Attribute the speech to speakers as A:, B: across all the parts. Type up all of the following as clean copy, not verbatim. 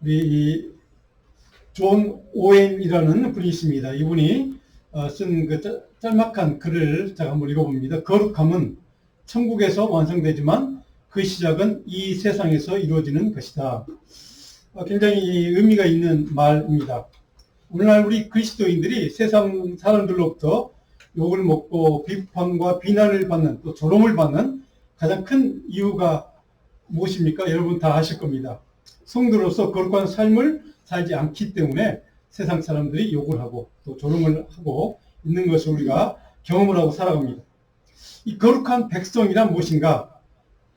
A: 우리 존 오웬이라는 분이 있습니다. 이분이 쓴 그 짤막한 글을 제가 한번 읽어봅니다. 거룩함은 천국에서 완성되지만 그 시작은 이 세상에서 이루어지는 것이다. 굉장히 의미가 있는 말입니다. 오늘날 우리 그리스도인들이 세상 사람들로부터 욕을 먹고 비판과 비난을 받는, 또 조롱을 받는 가장 큰 이유가 무엇입니까? 여러분 다 아실 겁니다. 성도로서 거룩한 삶을 살지 않기 때문에 세상 사람들이 욕을 하고 또 조롱을 하고 있는 것을 우리가 경험을 하고 살아갑니다. 이 거룩한 백성이란 무엇인가?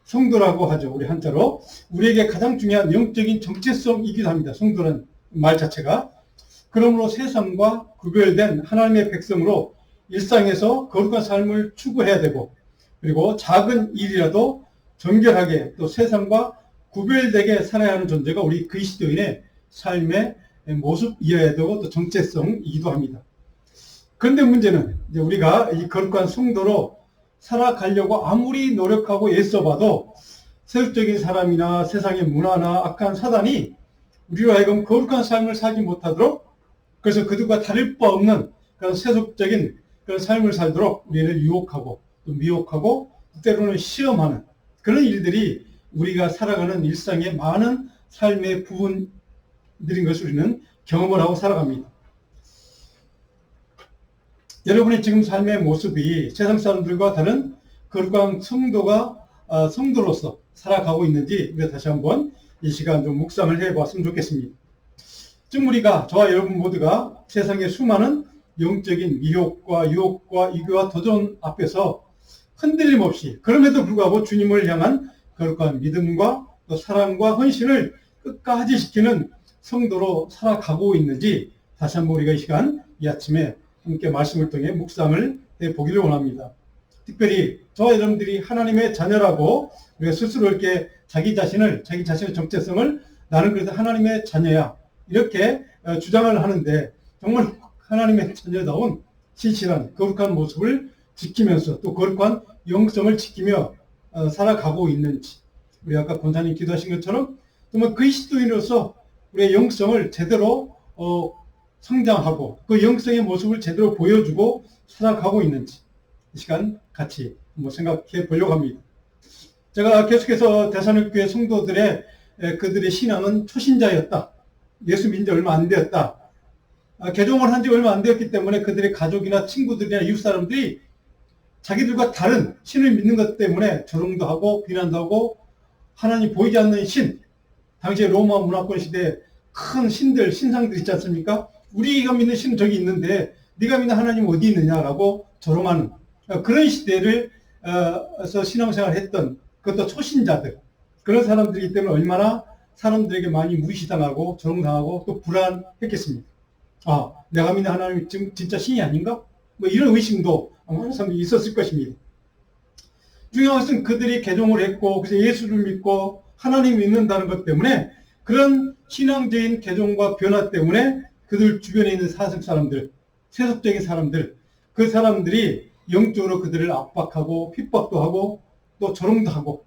A: 성도라고 하죠. 우리 한자로. 우리에게 가장 중요한 영적인 정체성이기도 합니다. 성도라는 말 자체가. 그러므로 세상과 구별된 하나님의 백성으로 일상에서 거룩한 삶을 추구해야 되고, 그리고 작은 일이라도 정결하게 또 세상과 구별되게 살아야 하는 존재가 우리 그리스도인의 삶의 모습이어야 되고 또 정체성이기도 합니다. 그런데 문제는 이제 우리가 이 거룩한 성도로 살아가려고 아무리 노력하고 애써봐도 세속적인 사람이나 세상의 문화나 악한 사단이 우리로 하여금 거룩한 삶을 살지 못하도록, 그래서 그들과 다를 바 없는 그런 세속적인 그런 삶을 살도록 우리를 유혹하고 또 미혹하고 때로는 시험하는 그런 일들이 우리가 살아가는 일상의 많은 삶의 부분들인 것을 우리는 경험을 하고 살아갑니다. 여러분의 지금 삶의 모습이 세상 사람들과 다른 거룩한 성도로서 살아가고 있는지 우리가 다시 한번 이 시간 좀 묵상을 해봤으면 좋겠습니다. 지금 우리가, 저와 여러분 모두가 세상의 수많은 영적인 미혹과 유혹과 이교와 도전 앞에서 흔들림 없이, 그럼에도 불구하고 주님을 향한 거룩한 믿음과 또 사랑과 헌신을 끝까지 지키는 성도로 살아가고 있는지 다시 한번 우리가 이 시간, 이 아침에 함께 말씀을 통해 묵상을 해보기를 원합니다. 특별히 저와 여러분들이 하나님의 자녀라고 우리가 스스로 이렇게 자기 자신의 정체성을 나는 그래도 하나님의 자녀야 이렇게 주장을 하는데, 정말 하나님의 자녀다운 신실한 거룩한 모습을 지키면서 또 거룩한 영성을 지키며 살아가고 있는지, 우리 아까 권사님 기도하신 것처럼 정말 그리스도인으로서 우리의 영성을 제대로 성장하고 그 영성의 모습을 제대로 보여주고 살아가고 있는지 이 시간 같이 한번 생각해 보려고 합니다. 제가 계속해서 데살로니가 성도들의 그들의 신앙은 초신자였다. 예수 믿은 지 얼마 안 되었다. 개종을 한 지 얼마 안 되었기 때문에 그들의 가족이나 친구들이나 이웃 사람들이 자기들과 다른 신을 믿는 것 때문에 조롱도 하고 비난도 하고, 하나님 보이지 않는 신, 당시에 로마 문화권 시대에 큰 신들, 신상들 있지 않습니까? 우리가 믿는 신은 저기 있는데 네가 믿는 하나님 어디 있느냐라고 조롱하는 그런 시대에서 신앙생활을 했던, 그것도 초신자들, 그런 사람들이기 때문에 얼마나 사람들에게 많이 무시당하고 조롱당하고 또 불안했겠습니까? 내가 믿는 하나님이 지금 진짜 신이 아닌가? 뭐 이런 의심도 많은 사람들이 있었을 것입니다. 중요한 것은 그들이 개종을 했고 그래서 예수를 믿고 하나님을 믿는다는 것 때문에, 그런 신앙적인 개종과 변화 때문에 그들 주변에 있는 사람들, 세속적인 사람들, 그 사람들이 영적으로 그들을 압박하고 핍박도 하고 또 조롱도 하고,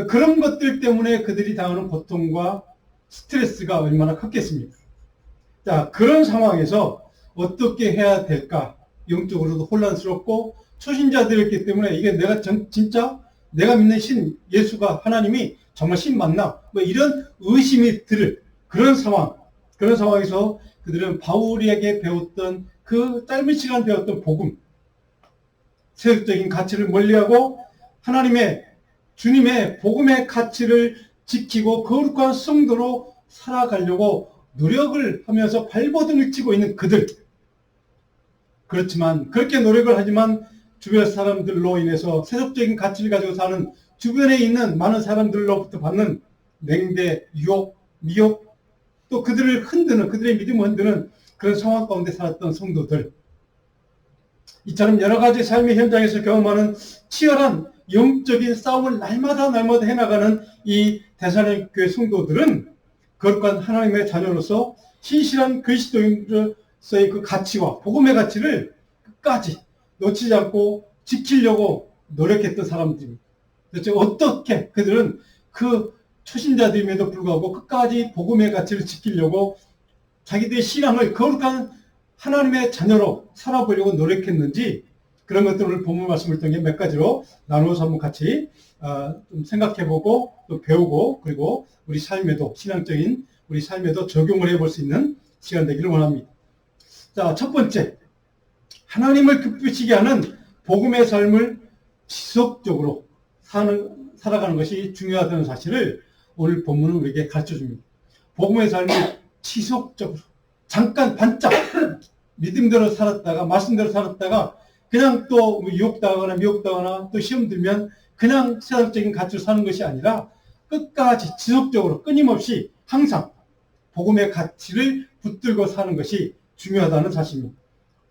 A: 그런 것들 때문에 그들이 당하는 고통과 스트레스가 얼마나 컸겠습니까? 자, 그런 상황에서 어떻게 해야 될까? 영적으로도 혼란스럽고 초신자들이었기 때문에 이게 내가 진짜 내가 믿는 신, 예수가, 하나님이 정말 신 맞나? 뭐 이런 의심이 들 그런 상황에서 그들은 바울에게 배웠던 그 짧은 시간 배웠던 복음, 세속적인 가치를 멀리하고 주님의 복음의 가치를 지키고 거룩한 성도로 살아가려고 노력을 하면서 발버둥을 치고 있는 그들. 그렇지만 그렇게 노력을 하지만 주변 사람들로 인해서 세속적인 가치를 가지고 사는 주변에 있는 많은 사람들로부터 받는 냉대, 유혹, 미혹, 또 그들의 믿음을 흔드는 그런 상황 가운데 살았던 성도들. 이처럼 여러 가지 삶의 현장에서 경험하는 치열한 영적인 싸움을 날마다 해나가는 이 데살로니가 교회 성도들은 거룩한 하나님의 자녀로서 신실한 그리스도인으로서의 그 가치와 복음의 가치를 끝까지 놓치지 않고 지키려고 노력했던 사람들입니다. 도대체 어떻게 그들은 그 초신자들임에도 불구하고 끝까지 복음의 가치를 지키려고 자기들의 신앙을 거룩한 하나님의 자녀로 살아보려고 노력했는지, 그런 것들을 본문 말씀을 통해 몇 가지로 나누어서 한번 같이 좀 생각해보고 또 배우고, 그리고 우리 삶에도, 신앙적인 우리 삶에도 적용을 해볼 수 있는 시간 되기를 원합니다. 자, 첫 번째, 하나님을 기쁘시게 하는 복음의 삶을 지속적으로 살아가는 것이 중요하다는 사실을 오늘 본문은 우리에게 가르쳐줍니다. 복음의 삶을 지속적으로, 잠깐 반짝 믿음대로 살았다가, 말씀대로 살았다가 그냥 또 유혹당하거나 미혹당하거나 또 시험 들면 그냥 세상적인 가치로 사는 것이 아니라 끝까지 지속적으로 끊임없이 항상 복음의 가치를 붙들고 사는 것이 중요하다는 사실입니다.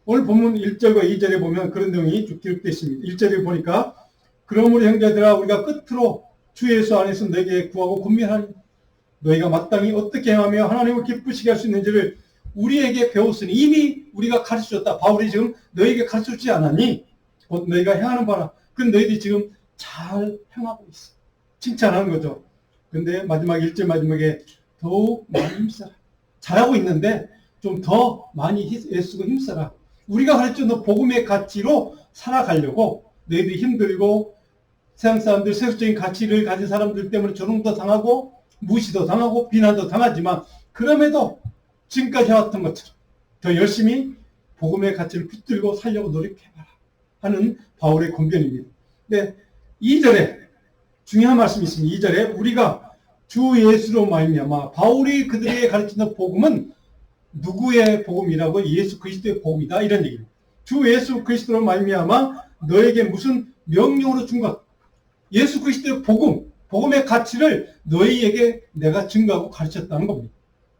A: 오늘 본문 1절과 2절에 보면 그런 내용이 쭉 기록되어 있습니다. 1절에 보니까 그러므로 형제들아 우리가 끝으로 주 예수 안에서 너에게 구하고 권면하니 너희가 마땅히 어떻게 행하며 하나님을 기쁘시게 할 수 있는지를 우리에게 배웠으니, 이미 우리가 가르쳐줬다. 바울이 지금 너희에게 가르쳐주지 않았니? 곧 너희가 행하는 바라. 그럼 너희들이 지금 잘 행하고 있어. 칭찬하는 거죠. 근데 마지막 1절 마지막에 더욱 많이 힘써라. 잘하고 있는데 좀 더 많이 애쓰고 힘써라. 우리가 가르쳐준 복음의 가치로 살아가려고 너희들이 힘들고 세상 사람들, 세속적인 가치를 가진 사람들 때문에 조롱도 당하고 무시도 당하고 비난도 당하지만, 그럼에도 지금까지 해왔던 것처럼 더 열심히 복음의 가치를 붙들고 살려고 노력해봐라 하는 바울의 권면입니다. 네, 2절에 중요한 말씀이 있습니다. 2절에 우리가 주 예수로 말미암아, 바울이 그들에게 가르치는 복음은 누구의 복음이라고? 예수 그리스도의 복음이다, 이런 얘기입니다. 주 예수 그리스도로 말미암아 너에게 무슨 명령으로 준 것, 예수 그리스도의 복음, 복음의 가치를 너희에게 내가 증거하고 가르쳤다는 겁니다.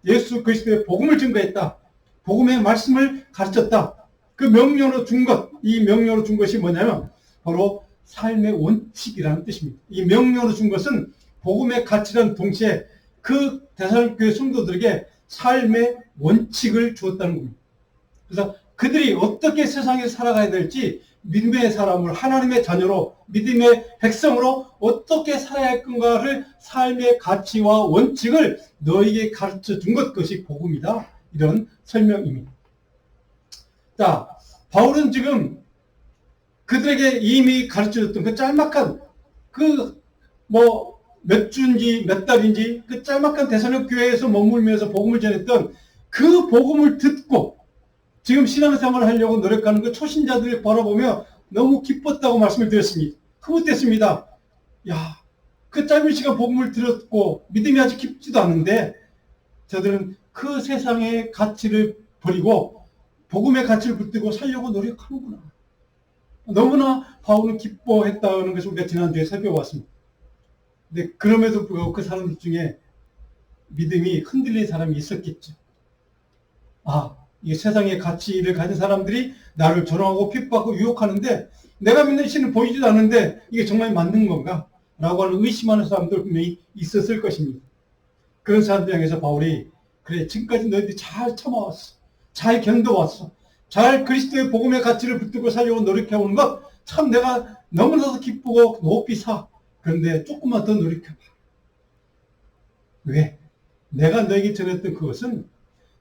A: 예수 그리스도의 복음을 증거했다. 복음의 말씀을 가르쳤다. 그 명령으로 준 것, 이 명령으로 준 것이 뭐냐면 바로 삶의 원칙이라는 뜻입니다. 이 명령으로 준 것은 복음의 가치라는 동시에 그 데살로니가 성도들에게 삶의 원칙을 주었다는 겁니다. 그래서 그들이 어떻게 세상에 살아가야 될지, 믿음의 사람을 하나님의 자녀로, 믿음의 백성으로 어떻게 살아야 할 건가를, 삶의 가치와 원칙을 너희에게 가르쳐 준 것, 그것이 복음이다, 이런 설명입니다. 자, 바울은 지금 그들에게 이미 가르쳐 줬던 그 짤막한 몇 주인지 몇 달인지 그 짤막한 데살로니가 교회에서 머물면서 복음을 전했던 그 복음을 듣고 지금 신앙생활을 하려고 노력하는 그 초신자들을 바라보며 너무 기뻤다고 말씀을 드렸습니다. 흐뭇했습니다. 야, 그 짧은 시간 복음을 들었고 믿음이 아직 깊지도 않은데 저들은 그 세상의 가치를 버리고 복음의 가치를 붙들고 살려고 노력하는구나. 너무나 바울은 기뻐했다는 것을 우리가 지난주에 살펴봤습니다. 근데 그럼에도 불구하고 그 사람들 중에 믿음이 흔들린 사람이 있었겠죠. 이 세상의 가치를 가진 사람들이 나를 조롱하고 핍박하고 유혹하는데 내가 믿는 신은 보이지도 않는데 이게 정말 맞는 건가? 라고 하는 의심하는 사람들 분명히 있었을 것입니다. 그런 사람들 향해서 바울이, 그래, 지금까지 너희들이 잘 참아왔어. 잘 견뎌왔어. 잘 그리스도의 복음의 가치를 붙들고 살려고 노력해오는 것, 참 내가 너무나도 기쁘고 높이 사. 그런데 조금만 더 노력해봐. 왜? 내가 너에게 전했던 그것은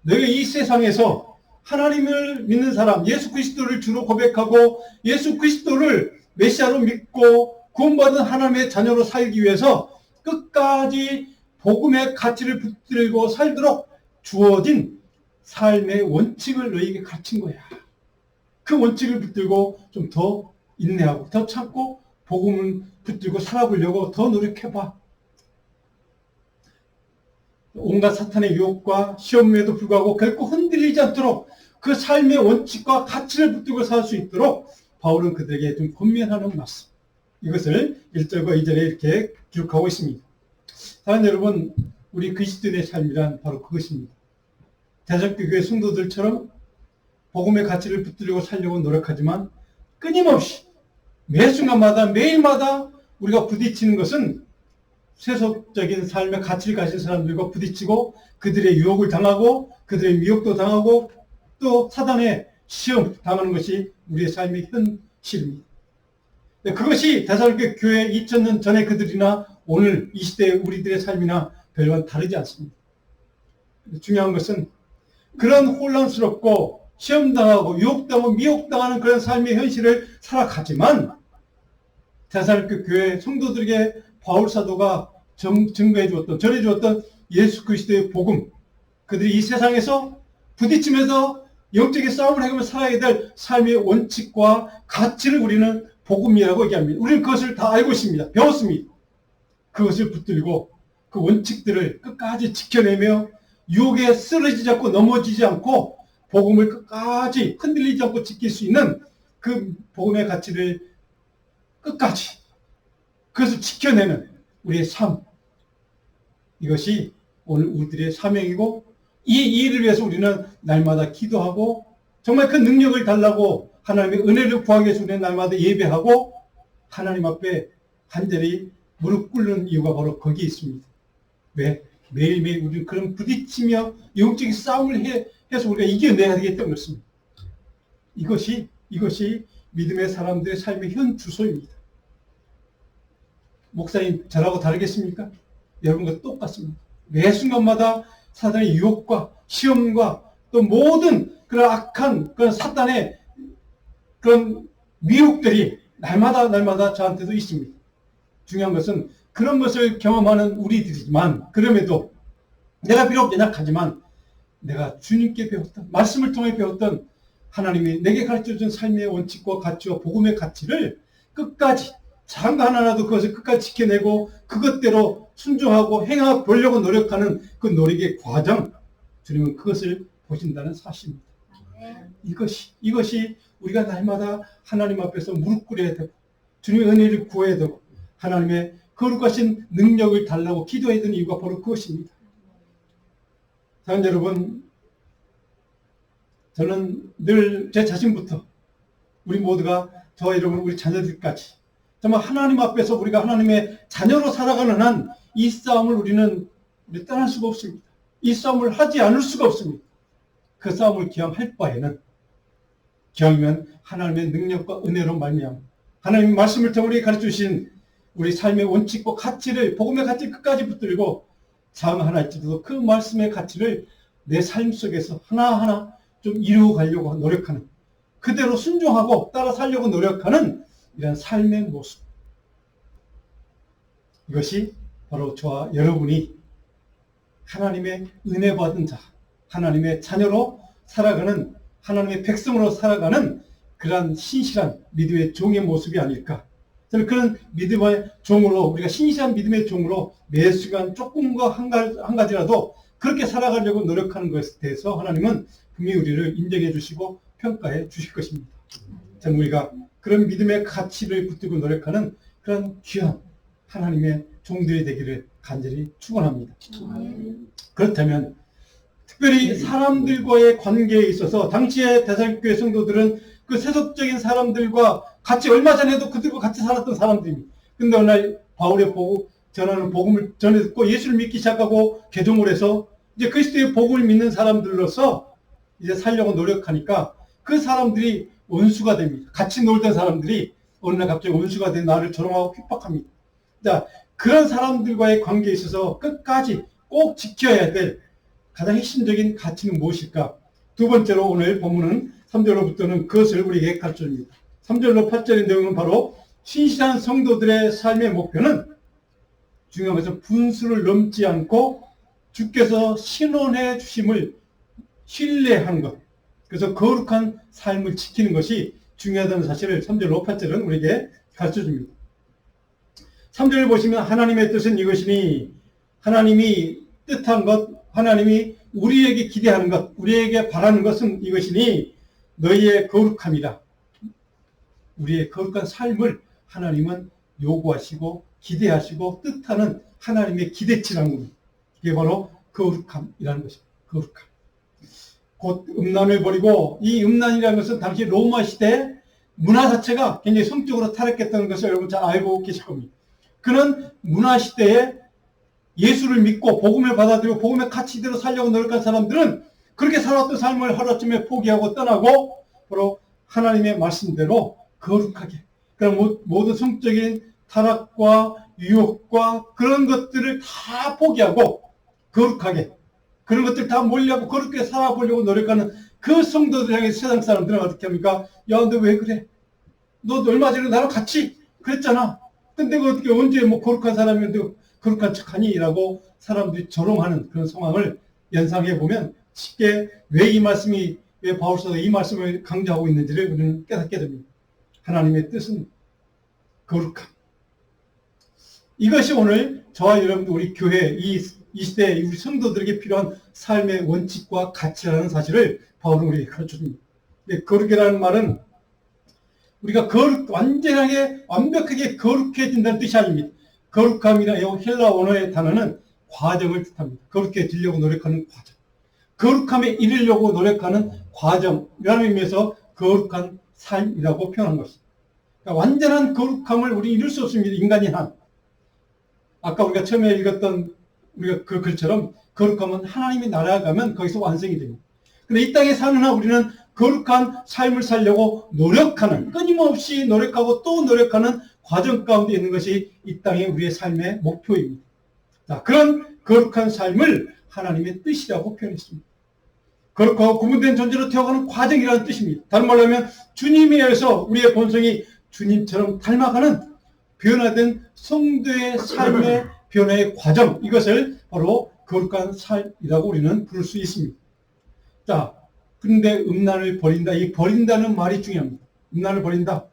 A: 너희가 이 세상에서 하나님을 믿는 사람, 예수 그리스도를 주로 고백하고 예수 그리스도를 메시아로 믿고 구원받은 하나님의 자녀로 살기 위해서 끝까지 복음의 가치를 붙들고 살도록 주어진 삶의 원칙을 너희에게 가르친 거야. 그 원칙을 붙들고 좀 더 인내하고 더 참고 복음을 붙들고 살아보려고 더 노력해봐. 온갖 사탄의 유혹과 시험에도 불구하고 결코 흔들리지 않도록 그 삶의 원칙과 가치를 붙들고 살 수 있도록 바울은 그들에게 좀 권면하는 말씀, 이것을 1절과 2절에 이렇게 기록하고 있습니다. 사랑하는 여러분, 우리 그리스도인의 삶이란 바로 그것입니다. 대적교 교회 성도들처럼 복음의 가치를 붙들려고 살려고 노력하지만 끊임없이 매 순간마다 매일마다 우리가 부딪히는 것은 세속적인 삶의 가치를 가진 사람들과 부딪히고 그들의 유혹을 당하고 그들의 미혹도 당하고 또 사단의 시험 당하는 것이 우리의 삶의 현실입니다. 그것이 대살로니가 교회 2000년 전에 그들이나 오늘 이 시대의 우리들의 삶이나 별반 다르지 않습니다. 중요한 것은 그런 혼란스럽고 시험당하고 유혹당하고 미혹당하는 그런 삶의 현실을 살아가지만 대살로니가 교회 성도들에게 바울 사도가 증거해 주었던, 전해 주었던 예수 그리스도의 복음, 그들이 이 세상에서 부딪히면서 영적인 싸움을 해가면서 살아야 될 삶의 원칙과 가치를 우리는 복음이라고 얘기합니다. 우리는 그것을 다 알고 있습니다. 배웠습니다. 그것을 붙들고 그 원칙들을 끝까지 지켜내며 유혹에 쓰러지지 않고 넘어지지 않고 복음을 끝까지 흔들리지 않고 지킬 수 있는 그 복음의 가치를 끝까지 그것을 지켜내는 우리의 삶, 이것이 오늘 우리들의 사명이고 이 일을 위해서 우리는 날마다 기도하고 정말 그 능력을 달라고 하나님의 은혜를 구하기 위해서 우리는 날마다 예배하고 하나님 앞에 간절히 무릎 꿇는 이유가 바로 거기에 있습니다. 왜? 매일매일 우리는 그런 부딪히며 영적인 싸움을 해서 우리가 이겨내야 되기 때문에 그렇습니다. 이것이 믿음의 사람들의 삶의 현 주소입니다. 목사님, 저라고 다르겠습니까? 여러분과 똑같습니다. 매 순간마다 사단의 유혹과 시험과 또 모든 그런 악한 그런 사단의 그런 미혹들이 날마다 저한테도 있습니다. 중요한 것은 그런 것을 경험하는 우리들이지만 그럼에도 내가 비록 연약하지만 내가 주님께 배웠던 말씀을 통해 배웠던 하나님이 내게 가르쳐준 삶의 원칙과 가치와 복음의 가치를 끝까지 작은 거 하나라도 그것을 끝까지 지켜내고 그것대로 순종하고 행하 보려고 노력하는 그 노력의 과정, 주님은 그것을 보신다는 사실입니다. 이것이 우리가 날마다 하나님 앞에서 무릎 꿇어야 되고 주님의 은혜를 구해야 되고 하나님의 거룩하신 능력을 달라고 기도해야 되는 이유가 바로 그것입니다. 사랑하는 여러분, 저는 늘 제 자신부터 우리 모두가 저와 여러분 우리 자녀들까지 정말 하나님 앞에서 우리가 하나님의 자녀로 살아가는 한 이 싸움을 우리는 떠날 수가 없습니다. 이 싸움을 하지 않을 수가 없습니다. 그 싸움을 기왕할 바에는 기왕이면 하나님의 능력과 은혜로 말미암아 하나님의 말씀을 통해 우리에게 가르쳐주신 우리 삶의 원칙과 가치를 복음의 가치를 끝까지 붙들고 장 하나 있지도 그 말씀의 가치를 내 삶 속에서 하나하나 좀 이루어가려고 노력하는 그대로 순종하고 따라 살려고 노력하는 이런 삶의 모습, 이것이 바로 저와 여러분이 하나님의 은혜 받은 자, 하나님의 자녀로 살아가는 하나님의 백성으로 살아가는 그러한 신실한 믿음의 종의 모습이 아닐까. 저는 그런 믿음의 종으로 우리가 신실한 믿음의 종으로 매 순간 조금과 한 가지라도 그렇게 살아가려고 노력하는 것에 대해서 하나님은 분명히 우리를 인정해 주시고 평가해 주실 것입니다. 저는 우리가 그런 믿음의 가치를 붙들고 노력하는 그런 귀한 하나님의 종들이 되기를 간절히 축원합니다. 그렇다면 특별히 사람들과의 관계에 있어서 당시의 대살로니가 성도들은 그 세속적인 사람들과 같이 얼마 전에도 그들과 같이 살았던 사람들입니다. 근데 어느 날 바울의 전하는 복음을 전해 듣고 예수를 믿기 시작하고 개종을 해서 이제 그리스도의 복음을 믿는 사람들로서 이제 살려고 노력하니까 그 사람들이 원수가 됩니다. 같이 놀던 사람들이 어느 날 갑자기 원수가 된 나를 조롱하고 핍박합니다. 자, 그런 사람들과의 관계에 있어서 끝까지 꼭 지켜야 될 가장 핵심적인 가치는 무엇일까? 두 번째로 오늘 본문은 3절로부터는 그것을 우리에게 가르쳐줍니다. 3절로 8절의 내용은 바로 신실한 성도들의 삶의 목표는 중요한 것은 분수를 넘지 않고 주께서 신원해 주심을 신뢰하는 것. 그래서 거룩한 삶을 지키는 것이 중요하다는 사실을 3절로 8절은 우리에게 가르쳐줍니다. 3절을 보시면 하나님의 뜻은 이것이니 하나님이 뜻한 것, 하나님이 우리에게 기대하는 것, 우리에게 바라는 것은 이것이니 너희의 거룩함이라. 우리의 거룩한 삶을 하나님은 요구하시고 기대하시고 뜻하는 하나님의 기대치라는 겁니다. 이게 바로 거룩함이라는 것입니다. 거룩함. 곧 음란을 버리고, 이 음란이라는 것은 당시 로마 시대 문화 자체가 굉장히 성적으로 타락했다는 것을 여러분 잘 알고 계실 겁니다. 그런 문화 시대에 예수를 믿고 복음을 받아들이고 복음의 가치대로 살려고 노력한 사람들은 그렇게 살았던 삶을 하루아침에 포기하고 떠나고 바로 하나님의 말씀대로 거룩하게 그럼 모든 성적인 타락과 유혹과 그런 것들을 다 포기하고 거룩하게 그런 것들 다 몰려고 그렇게 살아보려고 노력하는 그 성도들 향해 세상 사람들은 어떻게 합니까? 야, 너 왜 그래? 너 얼마 전에 나랑 같이 그랬잖아. 근데 그 어떻게 언제 뭐 거룩한 사람인데 거룩한 척하니? 라고 사람들이 조롱하는 그런 상황을 연상해 보면 쉽게 왜 이 말씀이 왜 바울서가 이 말씀을 강조하고 있는지를 우리는 깨닫게 됩니다. 하나님의 뜻은 거룩함. 이것이 오늘 저와 여러분들 우리 교회 이 시대 우리 성도들에게 필요한 삶의 원칙과 가치라는 사실을 바울은 우리에게 가르쳐줍니다. 거룩이라는 말은 우리가 완벽하게 거룩해진다는 뜻이 아닙니다. 거룩함이나 헬라 원어의 단어는 과정을 뜻합니다. 거룩해지려고 노력하는 과정. 거룩함에 이르려고 노력하는 과정이라는 의미에서 거룩한 삶이라고 표현한 것입니다. 그러니까 완전한 거룩함을 우리 이룰 수 없습니다. 인간이 한. 아까 우리가 처음에 읽었던 우리가 그 글처럼 거룩함은 하나님의 나라에 가면 거기서 완성이 됩니다. 근데 이 땅에 사는 한 우리는 거룩한 삶을 살려고 노력하는, 끊임없이 노력하고 또 노력하는 과정 가운데 있는 것이 이 땅의 우리의 삶의 목표입니다. 자, 그런 거룩한 삶을 하나님의 뜻이라고 표현했습니다. 거룩하고 구분된 존재로 태어가는 과정이라는 뜻입니다. 다른 말로 하면 주님에 의해서 우리의 본성이 주님처럼 닮아가는 변화된 성도의 삶의 변화의 과정, 이것을 바로 거룩한 삶이라고 우리는 부를 수 있습니다. 자, 그런데 음란을 버린다. 이 버린다는 말이 중요합니다. 음란을 버린다.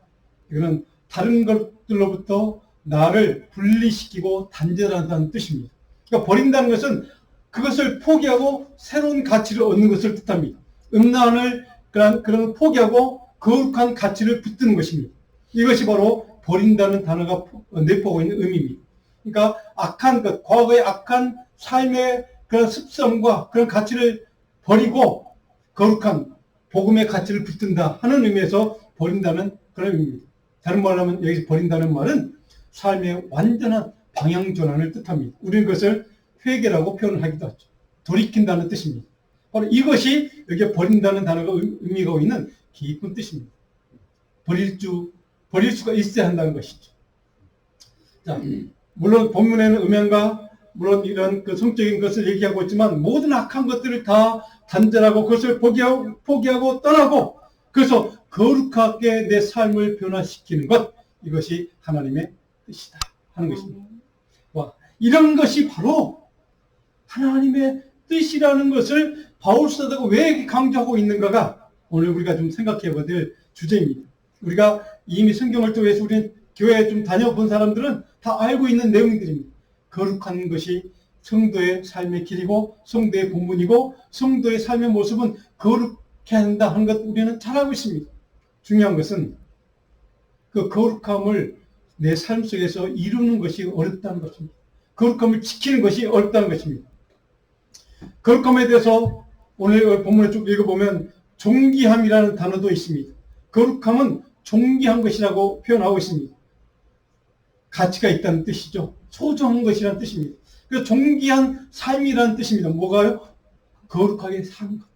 A: 이거는 다른 것들로부터 나를 분리시키고 단절한다는 뜻입니다. 그러니까 버린다는 것은 그것을 포기하고 새로운 가치를 얻는 것을 뜻합니다. 음란을 그런 포기하고 거룩한 가치를 붙드는 것입니다. 이것이 바로 버린다는 단어가 내포하고 있는 의미입니다. 그러니까 악한 것, 과거의 악한 삶의 그런 습성과 그런 가치를 버리고 거룩한 복음의 가치를 붙든다 하는 의미에서 버린다는 그런 의미입니다. 다른 말로 하면 여기서 버린다는 말은 삶의 완전한 방향 전환을 뜻합니다. 우리는 그것을 회개라고 표현하기도 하죠. 돌이킨다는 뜻입니다. 바로 이것이 여기에 버린다는 단어가 의미가 있는 깊은 뜻입니다. 버릴 수가 있어야 한다는 것이죠. 자, 물론 본문에는 음행과 물론 이런 그 성적인 것을 얘기하고 있지만 모든 악한 것들을 다 단절하고 그것을 포기하고 떠나고 그래서 거룩하게 내 삶을 변화시키는 것, 이것이 하나님의 뜻이다 하는 것입니다. 와, 이런 것이 바로 하나님의 뜻이라는 것을 바울 사도가 왜 강조하고 있는가가 오늘 우리가 좀 생각해 봐야 될 주제입니다. 우리가 이미 성경을 통해서 우리는 교회에 좀 다녀본 사람들은 다 알고 있는 내용들입니다. 거룩한 것이 성도의 삶의 길이고 성도의 본분이고 성도의 삶의 모습은 거룩해야 한다 하는 것 우리는 잘 알고 있습니다. 중요한 것은 그 거룩함을 내 삶 속에서 이루는 것이 어렵다는 것입니다. 거룩함을 지키는 것이 어렵다는 것입니다. 거룩함에 대해서 오늘 본문을 쭉 읽어보면 존귀함이라는 단어도 있습니다. 거룩함은 존귀한 것이라고 표현하고 있습니다. 가치가 있다는 뜻이죠. 소중한 것이라는 뜻입니다. 그래서 존귀한 삶이라는 뜻입니다. 뭐가요? 거룩하게 사는 것.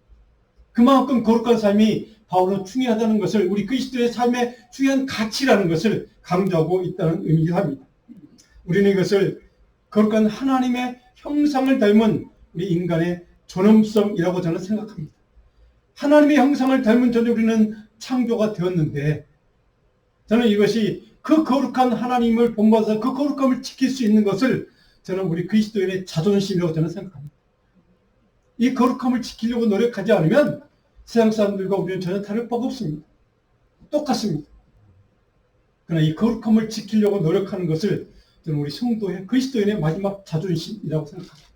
A: 그만큼 거룩한 삶이 바울은 중요하다는 것을, 우리 그리스도의 삶의 중요한 가치라는 것을 강조하고 있다는 의미이기도 합니다. 우리는 이것을 거룩한 하나님의 형상을 닮은 우리 인간의 존엄성이라고 저는 생각합니다. 하나님의 형상을 닮은 존재 우리는 창조가 되었는데 저는 이것이 그 거룩한 하나님을 본받아서 그 거룩함을 지킬 수 있는 것을 저는 우리 그리스도인의 자존심이라고 저는 생각합니다. 이 거룩함을 지키려고 노력하지 않으면 세상 사람들과 우리는 전혀 다를 바가 없습니다. 똑같습니다. 그러나 이 거룩함을 지키려고 노력하는 것을 저는 우리 성도의 그리스도인의 마지막 자존심이라고 생각합니다.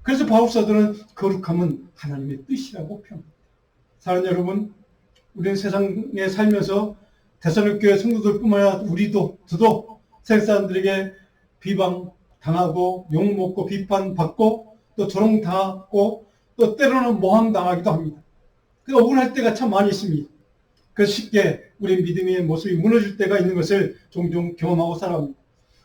A: 그래서 바울사도는 거룩함은 하나님의 뜻이라고 표현합니다. 사랑하는 여러분, 우리는 세상에 살면서 데살로니가 교회 성도들뿐만 아니라 저도 세상 사람들에게 비방당하고 욕먹고 비판받고 또 조롱당하고 또 때로는 모함당하기도 합니다. 그 억울할 때가 참 많이 있습니다. 그래서 쉽게 우리 믿음의 모습이 무너질 때가 있는 것을 종종 경험하고 살아갑니다.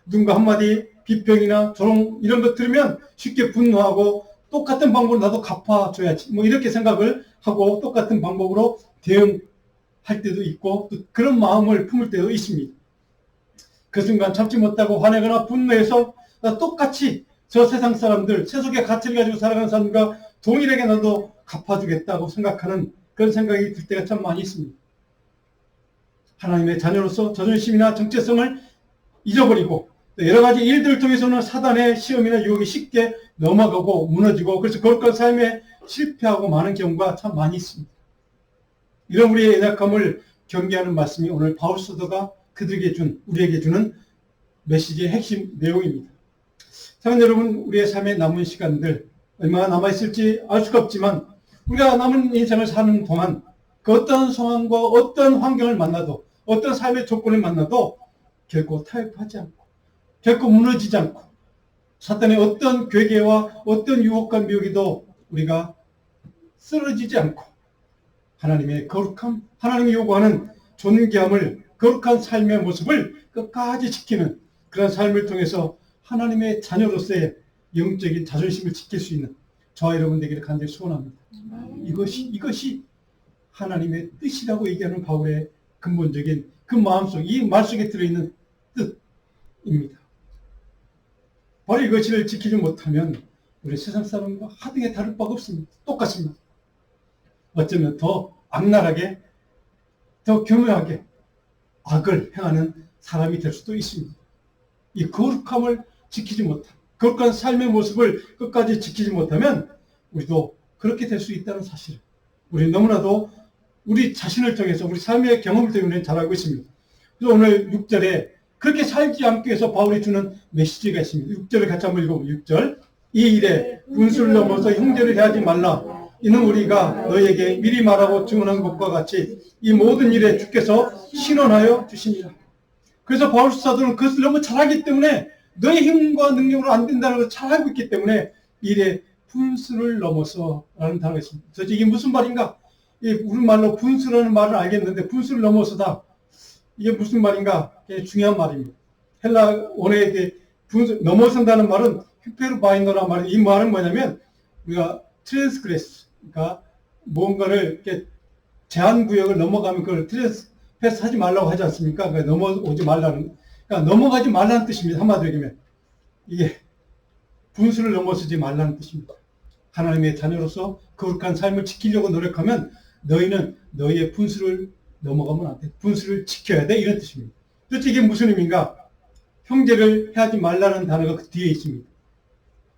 A: 누군가 한마디 비평이나 조롱 이런 것 들으면 쉽게 분노하고 똑같은 방법으로 나도 갚아줘야지 뭐 이렇게 생각을 하고 똑같은 방법으로 대응하는 할 때도 있고 또 그런 마음을 품을 때도 있습니다. 그 순간 참지 못하고 화내거나 분노해서 똑같이 저 세상 사람들, 세속의 가치를 가지고 살아가는 사람과 동일하게 나도 갚아주겠다고 생각하는 그런 생각이 들 때가 참 많이 있습니다. 하나님의 자녀로서 자존심이나 정체성을 잊어버리고 여러 가지 일들을 통해서는 사단의 시험이나 유혹이 쉽게 넘어가고 무너지고 그래서 거룩한 삶에 실패하고 많은 경우가 참 많이 있습니다. 이런 우리의 연약함을 경계하는 말씀이 오늘 바울 사도가 우리에게 주는 메시지의 핵심 내용입니다. 사랑하는 여러분, 우리의 삶의 남은 시간들 얼마나 남아있을지 알 수가 없지만 우리가 남은 인생을 사는 동안 그 어떤 상황과 어떤 환경을 만나도 어떤 삶의 조건을 만나도 결코 타협하지 않고 결코 무너지지 않고 사탄의 어떤 괴계와 어떤 유혹과 미혹에도 우리가 쓰러지지 않고 하나님의 거룩함, 하나님이 요구하는 존귀함을 거룩한 삶의 모습을 끝까지 지키는 그런 삶을 통해서 하나님의 자녀로서의 영적인 자존심을 지킬 수 있는 저와 여러분 되기를 간절히 소원합니다. 이것이 하나님의 뜻이라고 얘기하는 바울의 근본적인 그 마음속, 이 말 속에 들어있는 뜻입니다. 바로 이것을 지키지 못하면 우리 세상 사람과 하등에 다를 바가 없습니다. 똑같습니다. 어쩌면 더 악랄하게, 더 교묘하게 악을 행하는 사람이 될 수도 있습니다. 이 거룩함을 지키지 못한, 거룩한 삶의 모습을 끝까지 지키지 못하면 우리도 그렇게 될 수 있다는 사실을 우리 너무나도 우리 자신을 통해서 우리 삶의 경험을 때문에 잘 알고 있습니다. 그래서 오늘 6절에 그렇게 살지 않기 위해서 바울이 주는 메시지가 있습니다. 6절을 같이 한번 읽어보면 6절 이 일에 분수를 넘어서 형제를 해하지 말라. 이는 우리가 너에게 미리 말하고 증언한 것과 같이 이 모든 일에 주께서 신원하여 주십니다. 그래서 바울 사도는 그것을 너무 잘하기 때문에 너의 힘과 능력으로 안 된다는 것을 잘 알고 있기 때문에 일에 분수를 넘어서 라는 단어가 있습니다. 그래서 이게 무슨 말인가? 우리말로 분수라는 말을 알겠는데 분수를 넘어서다. 이게 무슨 말인가? 굉장히 중요한 말입니다. 헬라 원어의 분수, 넘어선다는 말은 히페르바이너라는 말이 이 말은 뭐냐면 우리가 트랜스그레스, 그러니까 뭔가를 이렇게 제한 구역을 넘어가면 그걸 트랜스패스 하지 말라고 하지 않습니까? 그러니까 넘어오지 말라는, 그러니까 넘어가지 말라는 뜻입니다. 한마디로 얘기하면 이게 분수를 넘어서지 말라는 뜻입니다. 하나님의 자녀로서 거룩한 삶을 지키려고 노력하면 너희는 너희의 분수를 넘어가면 안 돼. 분수를 지켜야 돼. 이런 뜻입니다. 도대체 이게 무슨 의미인가? 형제를 해하지 말라는 단어가 그 뒤에 있습니다.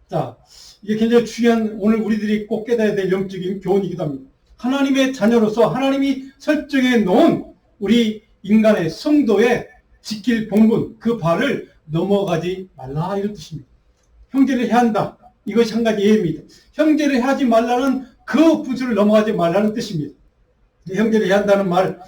A: 자, 이게 굉장히 중요한 오늘 우리들이 꼭 깨달아야 될 영적인 교훈이기도 합니다. 하나님의 자녀로서 하나님이 설정해 놓은 우리 인간의 성도의 지킬 본분, 그 바를 넘어가지 말라 이런 뜻입니다. 형제를 해야 한다. 이것이 한 가지 예입니다. 형제를 하지 말라는 그 분수를 넘어가지 말라는 뜻입니다. 형제를 해야 한다는 말,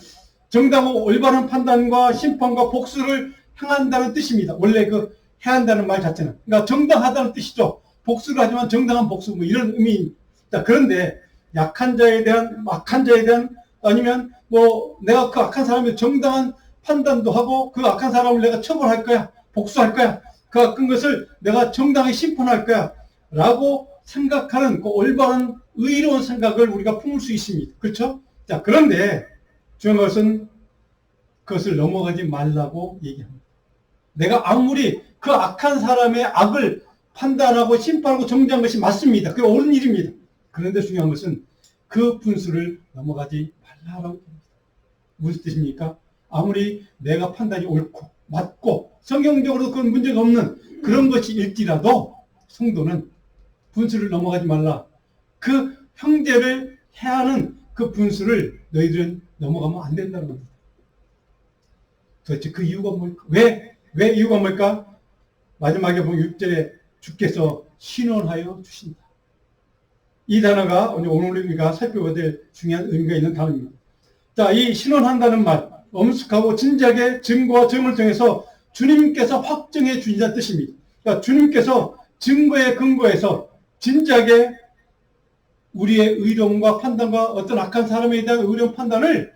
A: 정당하고 올바른 판단과 심판과 복수를 행한다는 뜻입니다. 원래 그 해야 한다는 말 자체는. 그러니까 정당하다는 뜻이죠. 복수를 하지만 정당한 복수, 뭐 이런 의미입니다. 자, 그런데 약한 자에 대한, 악한 자에 대한, 아니면 뭐 내가 그 악한 사람의 정당한 판단도 하고 그 악한 사람을 내가 처벌할 거야, 복수할 거야, 그 악한 것을 내가 정당하게 심판할 거야 라고 생각하는 그 올바른 의로운 생각을 우리가 품을 수 있습니다. 그렇죠? 자, 그런데 중요한 것은 그것을 넘어가지 말라고 얘기합니다. 내가 아무리 그 악한 사람의 악을 판단하고 심판하고 정죄한 것이 맞습니다. 그게 옳은 일입니다. 그런데 중요한 것은 그 분수를 넘어가지 말라고 합니다. 무슨 뜻입니까? 아무리 내가 판단이 옳고 맞고 성경적으로 그런 문제가 없는 그런 것이 일지라도 성도는 분수를 넘어가지 말라. 그 형제를 해하는 그 분수를 너희들은 넘어가면 안 된다는 겁니다. 도대체 그 이유가 뭘까? 왜 이유가 뭘까? 마지막에 보면 6절에 주께서 신원하여 주신다. 이 단어가 오늘 우리가 살펴봐야 될 중요한 의미가 있는 단어입니다. 자, 이 신원한다는 말, 엄숙하고 진지하게 증거와 증언을 통해서 주님께서 확정해 주신다는 뜻입니다. 그러니까 주님께서 증거에 근거해서 진지하게 우리의 의로움과 판단과 어떤 악한 사람에 대한 의로운 판단을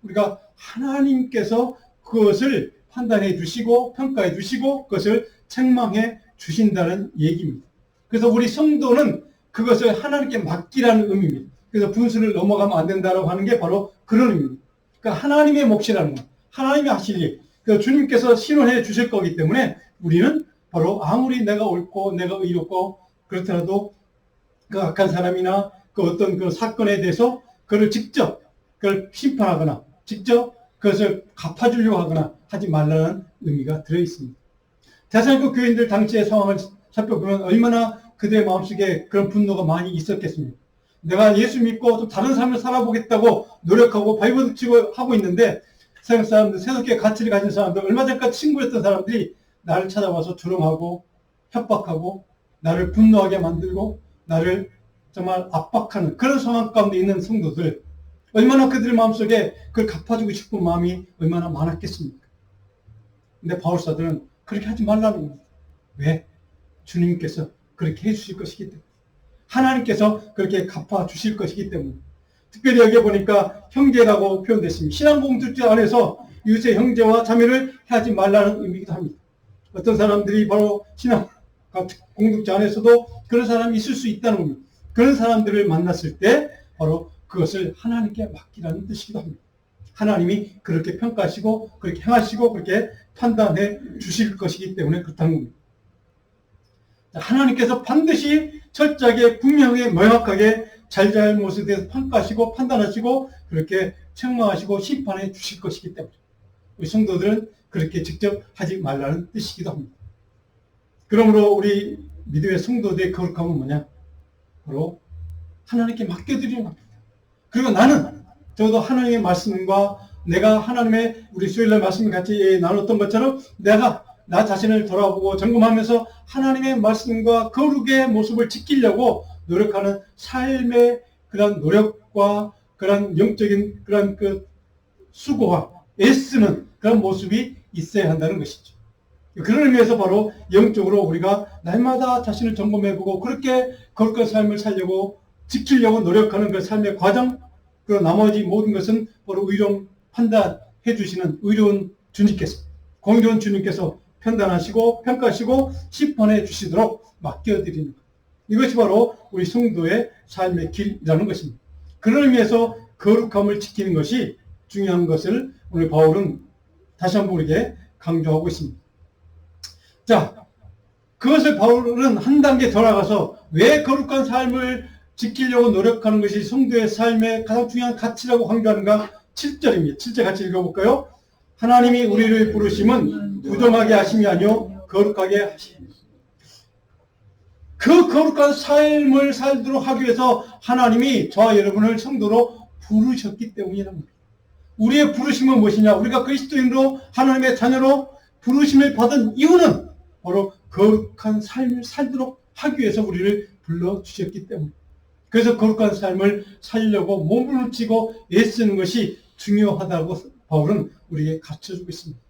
A: 우리가 하나님께서 그것을 판단해 주시고 평가해 주시고 그것을 책망해 주신다는 얘기입니다. 그래서 우리 성도는 그것을 하나님께 맡기라는 의미입니다. 그래서 분수를 넘어가면 안 된다고 하는 게 바로 그런 의미입니다. 그러니까 하나님의 몫이라는 거, 하나님이 하실 일, 그 주님께서 신원해 주실 거기 때문에 우리는 바로 아무리 내가 옳고 내가 의롭고 그렇더라도 그 악한 사람이나 그 어떤 그 사건에 대해서 그를 직접 그걸 심판하거나 직접 그것을 갚아주려고 하거나 하지 말라는 의미가 들어있습니다. 대살림교 교인들 당시의 상황을 살펴보면 얼마나 그들의 마음속에 그런 분노가 많이 있었겠습니까? 내가 예수 믿고 또 다른 삶을 살아보겠다고 노력하고 발버둥치고 하고 있는데 세상 사람들, 세속의 가치를 가진 사람들, 얼마 전까지 친구였던 사람들이 나를 찾아와서 조롱하고 협박하고 나를 분노하게 만들고 나를 정말 압박하는 그런 상황 가운데 있는 성도들, 얼마나 그들 마음속에 그걸 갚아주고 싶은 마음이 얼마나 많았겠습니까? 근데 바울사들은 그렇게 하지 말라는 겁니다. 왜? 주님께서 그렇게 해주실 것이기 때문에. 하나님께서 그렇게 갚아주실 것이기 때문에. 특별히 여기 보니까 형제라고 표현됐습니다. 신앙 공동체 안에서 이웃의 형제와 자매를 하지 말라는 의미이기도 합니다. 어떤 사람들이 바로 신앙 공동체 안에서도 그런 사람이 있을 수 있다는 겁니다. 그런 사람들을 만났을 때 바로 그것을 하나님께 맡기라는 뜻이기도 합니다. 하나님이 그렇게 평가하시고 그렇게 행하시고 그렇게 판단해 주실 것이기 때문에 그렇다는 겁니다. 하나님께서 반드시 철저하게 분명하게 명확하게 잘잘못에 대해서 평가하시고 판단하시고 그렇게 책망하시고 심판해 주실 것이기 때문에 우리 성도들은 그렇게 직접 하지 말라는 뜻이기도 합니다. 그러므로 우리 믿음의 성도들의 거룩함은 뭐냐? 바로 하나님께 맡겨드리는 겁니다. 그리고 나는 저도 하나님의 말씀과 내가 하나님의 우리 수요일날 말씀을 같이 나눴던 것처럼 내가 나 자신을 돌아보고 점검하면서 하나님의 말씀과 거룩의 모습을 지키려고 노력하는 삶의 그런 노력과 그런 영적인 그런 그 수고와 애쓰는 그런 모습이 있어야 한다는 것이죠. 그런 의미에서 바로 영적으로 우리가 날마다 자신을 점검해보고 그렇게 거룩한 삶을 살려고 지키려고 노력하는 그 삶의 과정, 그리고 나머지 모든 것은 바로 의로운 판단해 주시는 의로운 주님께서, 공의로운 주님께서 판단하시고 평가하시고 심판해 주시도록 맡겨드리는 것. 이것이 바로 우리 성도의 삶의 길이라는 것입니다. 그런 의미에서 거룩함을 지키는 것이 중요한 것을 오늘 바울은 다시 한번 우리에게 강조하고 있습니다. 자, 그것을 바울은 한 단계 더 나가서 왜 거룩한 삶을 지키려고 노력하는 것이 성도의 삶의 가장 중요한 가치라고 강조하는가? 7절입니다. 7절 같이 읽어볼까요? 하나님이 우리를 부르심은 부정하게 하심이 아니요 거룩하게 하심입니다. 그 거룩한 삶을 살도록 하기 위해서 하나님이 저와 여러분을 성도로 부르셨기 때문이랍니다. 우리의 부르심은 무엇이냐? 우리가 그리스도인으로 하나님의 자녀로 부르심을 받은 이유는 바로 거룩한 삶을 살도록 하기 위해서 우리를 불러주셨기 때문에. 그래서 거룩한 삶을 살려고 몸을 붙이고 애쓰는 것이 중요하다고 바울은 우리에게 가르쳐주고 있습니다.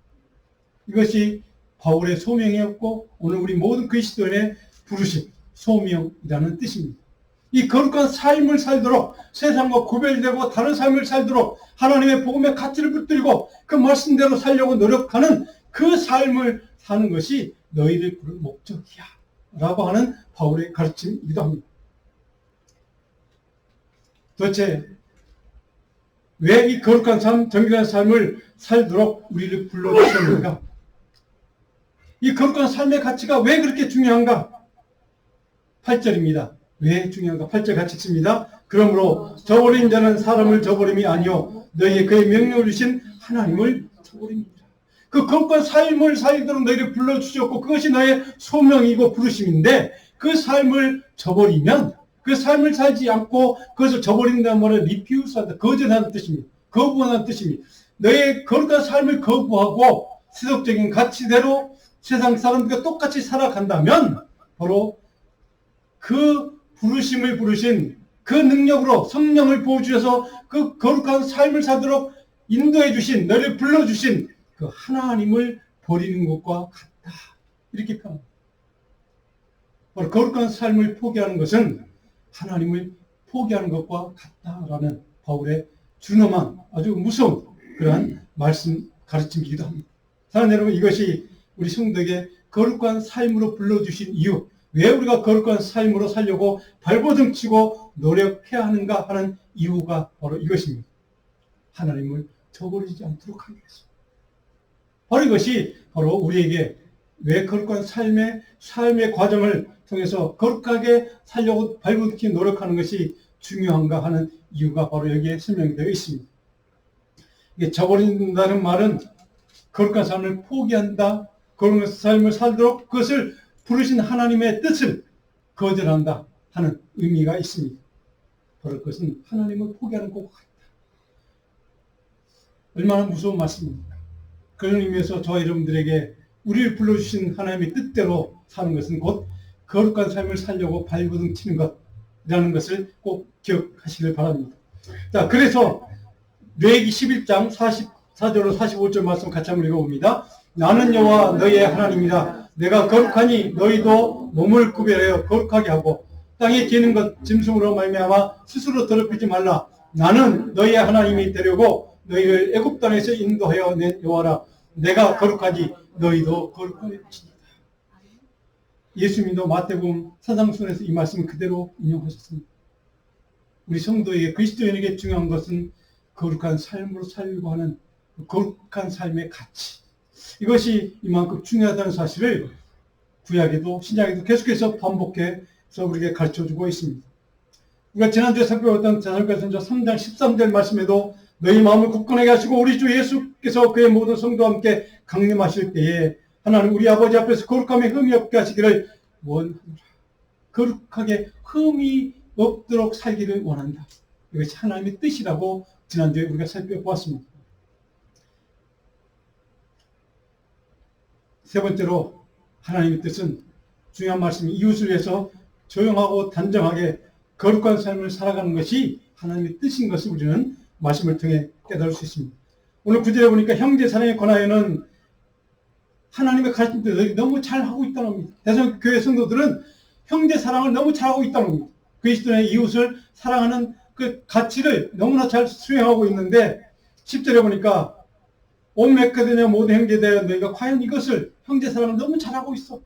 A: 이것이 바울의 소명이었고 오늘 우리 모든 그리스도인의 부르심, 소명이라는 뜻입니다. 이 거룩한 삶을 살도록 세상과 구별되고 다른 삶을 살도록 하나님의 복음의 가치를 붙들고 그 말씀대로 살려고 노력하는 그 삶을 사는 것이 너희를 부를 목적이야 라고 하는 바울의 가르침이기도 합니다. 도대체 왜 이 거룩한 삶, 정결한 삶을 살도록 우리를 불러주셨는가? 이 거룩한 삶의 가치가 왜 그렇게 중요한가? 8절입니다. 왜 중요한가? 8절 같이 씁니다. 그러므로 저버린 자는 사람을 저버림이 아니요 너희의 그의 명령을 주신 하나님을 저버립니다. 그 거룩한 삶을 살도록 너희를 불러주셨고 그것이 너의 소명이고 부르심인데 그 삶을 저버리면 그 삶을 살지 않고 그것을 저버린다는 말은 리피우스한다. 거절하는 뜻입니다. 거부하는 뜻입니다. 너의 거룩한 삶을 거부하고 세속적인 가치대로 세상 사람들과 똑같이 살아간다면 바로 그 부르심을 부르신 그 능력으로 성령을 부어주셔서 그 거룩한 삶을 살도록 인도해 주신 너를 불러주신 그 하나님을 버리는 것과 같다. 이렇게 표현합니다. 바로 거룩한 삶을 포기하는 것은 하나님을 포기하는 것과 같다라는 바울의 준엄한 아주 무서운 그러한 말씀 가르침이기도 합니다. 사랑하는 여러분, 이것이 우리 성도에게 거룩한 삶으로 불러주신 이유, 왜 우리가 거룩한 삶으로 살려고 발버둥치고 노력해야 하는가 하는 이유가 바로 이것입니다. 하나님을 저버리지 않도록 하기 위해서. 바로 이것이 바로 우리에게 왜 거룩한 삶의 과정을 통해서 거룩하게 살려고 발붙이기 노력하는 것이 중요한가 하는 이유가 바로 여기에 설명되어 있습니다. 이게 저버린다는 말은 거룩한 삶을 포기한다, 거룩한 삶을 살도록 그것을 부르신 하나님의 뜻을 거절한다 하는 의미가 있습니다. 바로 그것은 하나님을 포기하는 것과 같다. 얼마나 무서운 말씀입니까? 그런 의미에서 저와 여러분들에게 우리를 불러주신 하나님의 뜻대로 사는 것은 곧 거룩한 삶을 살려고 발버둥 치는 것이라는 것을 꼭 기억하시길 바랍니다. 자, 그래서 레위기 11장 44절로 45절 말씀 같이 한번 읽어봅니다. 나는 여호와 너희의 하나님이라. 내가 거룩하니 너희도 몸을 구별하여 거룩하게 하고 땅에 기는 것 짐승으로 말미암아 스스로 더럽히지 말라. 나는 너희의 하나님이 되려고 너희를 애굽 땅에서 인도하여 낸 여호와라. 내가 거룩하니 너희도 거룩할지니라. 예수님도 마태복음 사상순에서 이 말씀을 그대로 인용하셨습니다. 우리 성도에게, 그리스도인에게 중요한 것은 거룩한 삶으로 살려고 하는 거룩한 삶의 가치. 이것이 이만큼 중요하다는 사실을 구약에도 신약에도 계속해서 반복해서 우리에게 가르쳐주고 있습니다. 우리가 지난주에 살펴봤던 데살로니가전서 3장 13절 말씀에도 너희 마음을 굳건하게 하시고 우리 주 예수께서 그의 모든 성도와 함께 강림하실 때에 하나님 우리 아버지 앞에서 거룩함에 흠이 없게 하시기를 원하노라. 거룩하게 흠이 없도록 살기를 원한다. 이것이 하나님의 뜻이라고 지난주에 우리가 살펴보았습니다. 세 번째로 하나님의 뜻은 중요한 말씀이 이웃을 위해서 조용하고 단정하게 거룩한 삶을 살아가는 것이 하나님의 뜻인 것을 우리는 말씀을 통해 깨달을 수 있습니다. 오늘 구절에 보니까 형제 사랑에 관하여는 하나님의 가르침대로 너무 잘하고 있다는 겁니다. 대성교회 성도들은 형제 사랑을 너무 잘하고 있다는 겁니다. 그리스도의 이웃을 사랑하는 그 가치를 너무나 잘 수행하고 있는데 10절에 보니까 온 메카드냐 모든 형제되어 너희가 과연 이것을 형제 사랑을 너무 잘하고 있어.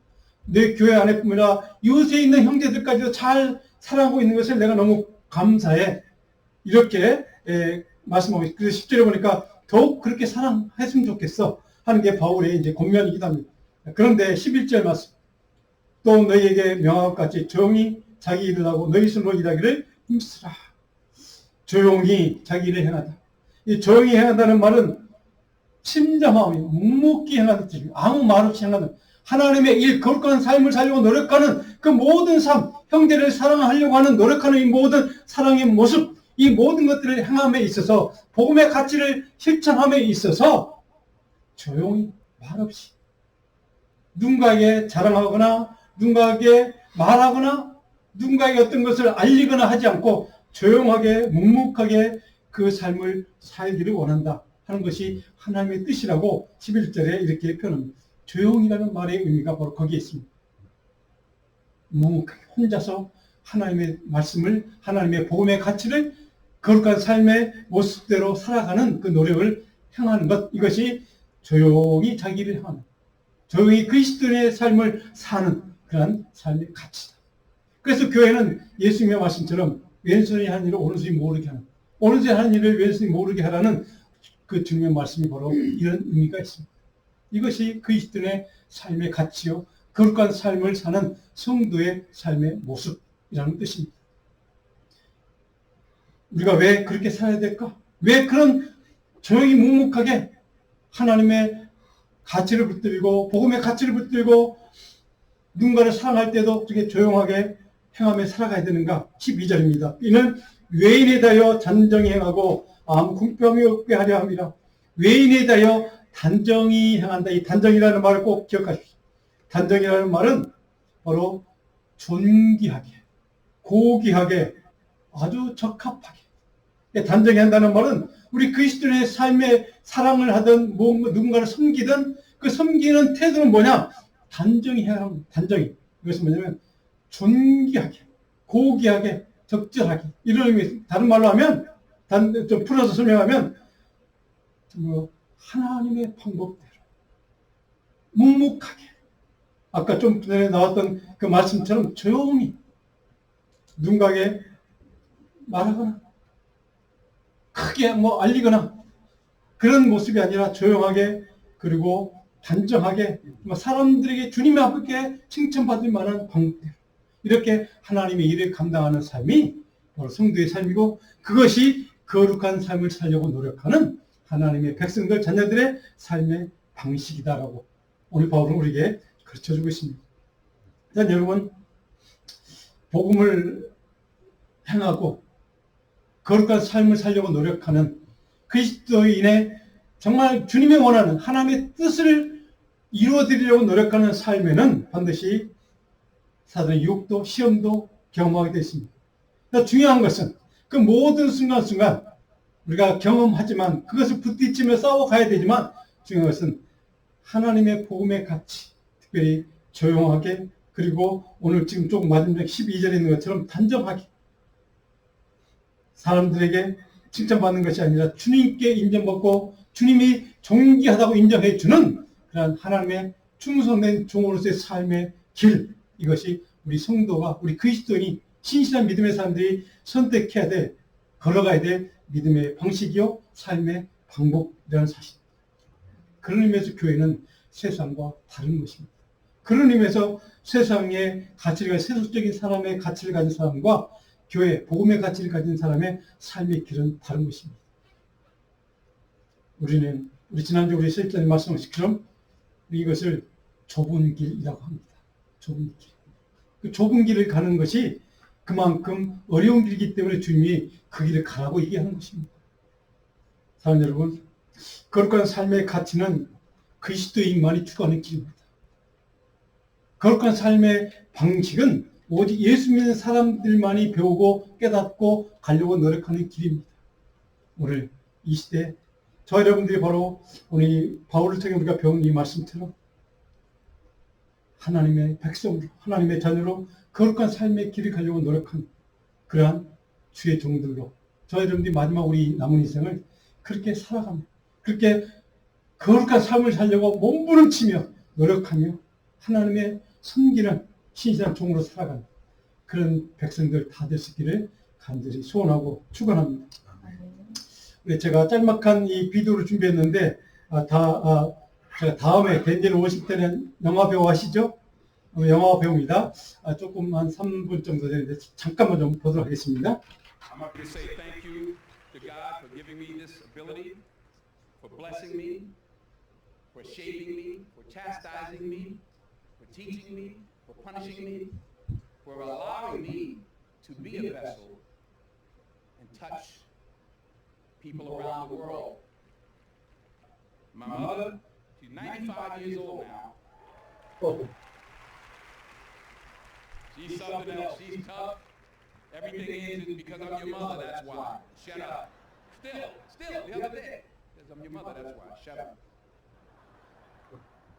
A: 내 교회 안에뿐 아니라 이웃에 있는 형제들까지도 잘 사랑하고 있는 것을 내가 너무 감사해. 이렇게 말씀하고 있어요. 그래서 10절에 보니까 더욱 그렇게 사랑했으면 좋겠어 하는 게 바울의 이제 권면이기도 합니다. 그런데 11절 말씀 또 너희에게 명한 것 같이 조용히 자기 일을 하고 너희 스스로 일하기를 힘쓰라. 조용히 자기 일을 행하다. 이 조용히 행한다는 말은 침잠하며 묵묵히 행하는 뜻입니다. 아무 말 없이 행하는 하나님의 일, 거룩한 삶을 살려고 노력하는 그 모든 삶, 형제를 사랑하려고 하는 노력하는 이 모든 사랑의 모습, 이 모든 것들을 행함에 있어서 복음의 가치를 실천함에 있어서 조용히 말없이 누군가에게 자랑하거나 누군가에게 말하거나 누군가에게 어떤 것을 알리거나 하지 않고 조용하게 묵묵하게 그 삶을 살기를 원한다 하는 것이 하나님의 뜻이라고 11절에 이렇게 표현합니다. 조용히라는 말의 의미가 바로 거기에 있습니다. 묵묵하게 혼자서 하나님의 말씀을, 하나님의 복음의 가치를 거룩한 삶의 모습대로 살아가는 그 노력을 행하는 것, 이것이 조용히 자기를 행하는, 조용히 그리스도인의 삶을 사는 그런 삶의 가치다. 그래서 교회는 예수님의 말씀처럼 왼손이 하는 일을 오른손이 모르게 하는, 오른손이 하는 일을 왼손이 모르게 하라는 그 주님의 말씀이 바로 이런 의미가 있습니다. 이것이 그리스도인의 삶의 가치요, 거룩한 삶을 사는 성도의 삶의 모습이라는 뜻입니다. 우리가 왜 그렇게 살아야 될까? 왜 그런 조용히 묵묵하게 하나님의 가치를 붙들고 복음의 가치를 붙들고 누군가를 사랑할 때도 그렇게 조용하게 행하며 살아가야 되는가? 12절입니다. 이는 외인에 대하여 단정히 행하고 아무 궁핍함이 없게 하려 함이라. 외인에 대하여 단정히 행한다. 이 단정이라는 말을 꼭 기억하십시오. 단정이라는 말은 바로 존귀하게, 고귀하게, 아주 적합하게. 단정히 한다는 말은 우리 그리스도인의 삶에 사랑을 하든 누군가를 섬기든 그 섬기는 태도는 뭐냐? 단정히 해야 합니다. 단정히. 이것은 뭐냐면 존귀하게, 고귀하게, 적절하게. 이런 의미. 다른 말로 하면, 좀 풀어서 설명하면 하나님의 방법대로 묵묵하게, 아까 좀 전에 나왔던 그 말씀처럼 조용히 누군가에게 말하거나 크게 알리거나 그런 모습이 아니라 조용하게 그리고 단정하게 사람들에게 주님의 앞에 칭찬받을 만한 방법대로 이렇게 하나님의 일을 감당하는 삶이 바로 성도의 삶이고 그것이 거룩한 삶을 살려고 노력하는 하나님의 백성들 자녀들의 삶의 방식이다라고 오늘 바울은 우리에게 가르쳐주고 있습니다. 일단 여러분 복음을 행하고 거룩한 삶을 살려고 노력하는 그리스도인의 정말 주님의 원하는 하나님의 뜻을 이루어드리려고 노력하는 삶에는 반드시 사단의 유혹도 시험도 경험하게 되어 있습니다. 그러니까 중요한 것은 그 모든 순간순간 우리가 경험하지만 그것을 부딪히며 싸워가야 되지만 중요한 것은 하나님의 복음의 가치 특별히 조용하게 그리고 오늘 지금 조금 마지막 12절에 있는 것처럼 단정하게 사람들에게 칭찬받는 것이 아니라 주님께 인정받고 주님이 존귀하다고 인정해 주는 그런 하나님의 충성된 종으로서의 삶의 길 이것이 우리 성도가 우리 그리스도인이 신실한 믿음의 사람들이 선택해야 될 걸어가야 될 믿음의 방식이요 삶의 방법이라는 사실. 그런 의미에서 교회는 세상과 다른 것입니다. 그런 의미에서 세상의 가치를 가진 세속적인 사람의 가치를 가진 사람과 교회, 복음의 가치를 가진 사람의 삶의 길은 다른 것입니다. 우리 지난주 우리 실장님 말씀하신 것처럼 이것을 좁은 길이라고 합니다. 좁은 길. 그 좁은 길을 가는 것이 그만큼 어려운 길이기 때문에 주님이 그 길을 가라고 얘기하는 것입니다. 사랑하는 여러분, 거룩한 삶의 가치는 그리스도인만이 추구하는 길입니다. 거룩한 삶의 방식은 오직 예수 믿는 사람들만이 배우고 깨닫고 가려고 노력하는 길입니다. 오늘 이 시대 저 여러분들이 바로 오늘 바울을 통해 우리가 배운 이 말씀처럼 하나님의 백성으로 하나님의 자녀로 거룩한 삶의 길을 가려고 노력하는 그러한 주의 종들로 저 여러분들이 마지막 우리 남은 인생을 그렇게 살아가며 그렇게 거룩한 삶을 살려고 몸부림치며 노력하며 하나님의 섬기는 신실한 종으로 살아가는 그런 백성들 다 될 수 있기를 간절히 소원하고 축원합니다. 제가 짤막한 이 비디오를 준비했는데 제가 다음에 덴젤 워싱턴은 영화 배우 아시죠? 영화 배우입니다. 조금 한 3분 정도 되는데 잠깐만 좀 보도록 하겠습니다.
B: I'm up to say thank you to God for giving me this ability, for blessing me, for shaping me, for chastising me, for teaching me, for punishing me, for allowing me to be a vessel and touch people around the world. My mother, she's 95 years old now.
A: Oh.
B: She's something else. She's tough. Everything is because I'm your mother, that's why. Shut up. Still, the other day. Because I'm your mother, that's why. Shut up.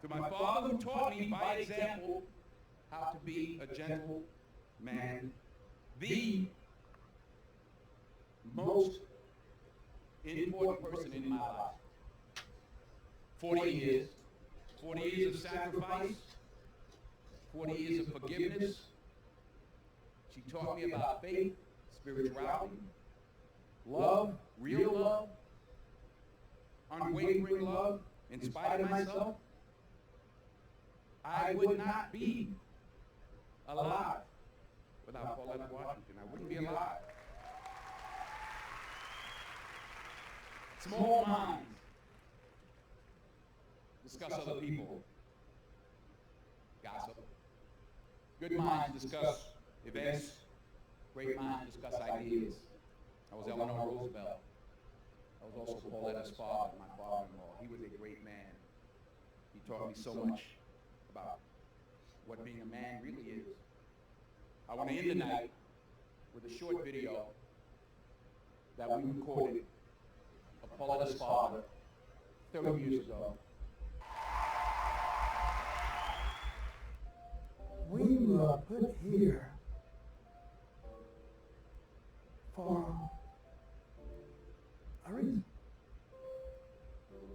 B: To my father who taught me by example how to be a gentle man, the most important person in my life. 40 years of sacrifice, 40 years of forgiveness. She taught me about faith, spirituality, love, real love, unwavering love, in spite of myself. I would not be alive without Paulette Washington. I wouldn't be alive. Small minds discuss other people. Gossip. Good minds discuss events. Great minds discuss ideas. I was Eleanor Roosevelt. I was also Pauletta's father, my father-in-law. He was a great man. He taught me so much about what being a man really is. I want to end the night with a short video that we recorded of Pauletta's father 30 years ago.
C: We were put here for a reason.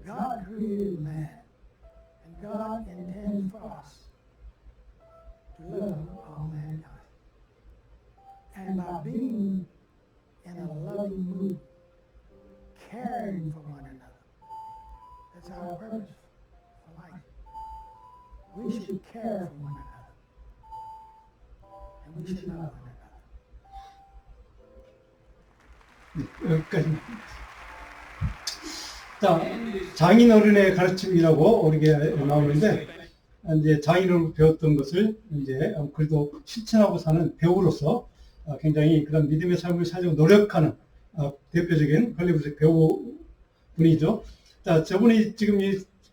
C: God created man, and God intends for us to love all mankind. And by being in a loving mood, caring for one another, we should care for one another. And we should love one another.
A: 여기까지만. 자, 장인어른의 가르침이라고 우리게 나오는데, 이제 장인어른 배웠던 것을 이제 그래도 실천하고 사는 배우로서 굉장히 그런 믿음의 삶을 살려고 노력하는 대표적인 hollywood 배우분이죠. 자, 저분이 지금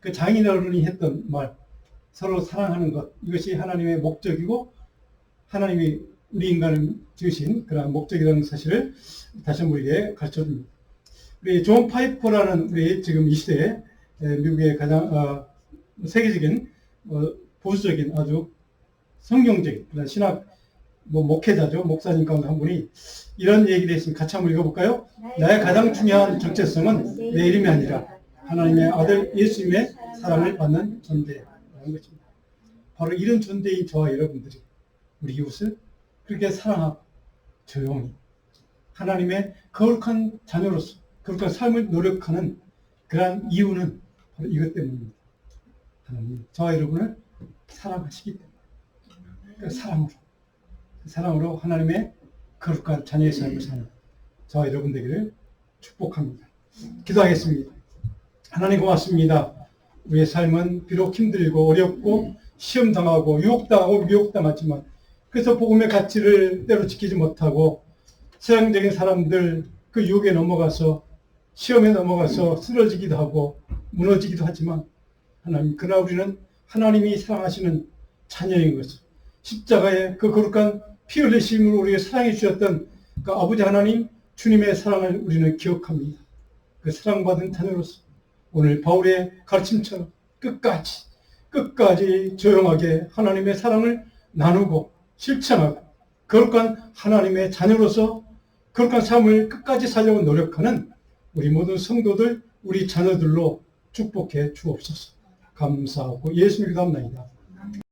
A: 그 장인어른이 했던 말, 서로 사랑하는 것, 이것이 하나님의 목적이고 하나님이 우리 인간을 지으신 그런 목적이라는 사실을 다시 한번 우리에게 가르쳐 줍니다. 우리 존 파이퍼라는 우리 지금 이 시대에 미국의 가장 세계적인 보수적인 아주 성경적인 그런 신학 목회자죠. 목사님 가운데 한 분이 이런 얘기를 했습니다. 같이 한번 읽어볼까요? 나의 가장 중요한 정체성은 내 이름이 아니라 하나님의 아들 예수님의 사랑을 받는 존재라는 것입니다. 바로 이런 존재인 저와 여러분들이 우리 이웃을 그렇게 사랑하고 조용히 하나님의 거룩한 자녀로서 거룩한 삶을 노력하는 그러한 이유는 바로 이것 때문입니다. 하나님 저와 여러분을 사랑하시기 때문에 그 사랑으로 하나님의 거룩한 자녀의 삶을 사는 저와 여러분 되기를 축복합니다. 기도하겠습니다. 하나님 고맙습니다. 우리의 삶은 비록 힘들고 어렵고 시험당하고 유혹당하고 미혹당하지만 그래서 복음의 가치를 때로 지키지 못하고 세상적인 사람들 그 유혹에 넘어가서 시험에 넘어가서 쓰러지기도 하고 무너지기도 하지만 하나님 그러나 우리는 하나님이 사랑하시는 자녀인 것을 십자가의 그 거룩한 피 흘리심으로 우리에게 사랑해 주셨던 그 아버지 하나님 주님의 사랑을 우리는 기억합니다. 그 사랑받은 자녀로서 오늘 바울의 가르침처럼 끝까지 조용하게 하나님의 사랑을 나누고 실천하고 거룩한 하나님의 자녀로서 거룩한 삶을 끝까지 살려고 노력하는 우리 모든 성도들, 우리 자녀들로 축복해 주옵소서. 감사하고 예수님 기도합니다.